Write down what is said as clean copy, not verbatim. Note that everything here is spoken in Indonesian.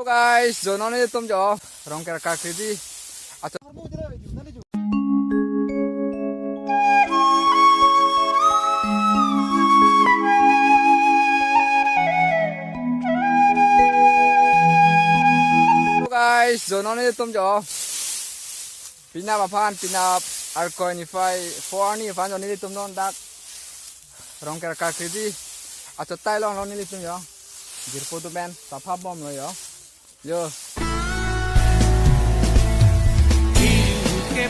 guys, zono ni tum jo rongker Karbi di. Guys, zono ni tum jo pina bapan pina arkoi ni fai for ni fan ni tum non dak rongker Karbi di. Acho tai long long ni tum jo. Jirpo tu ben sapap bom lo yo. Yo. Que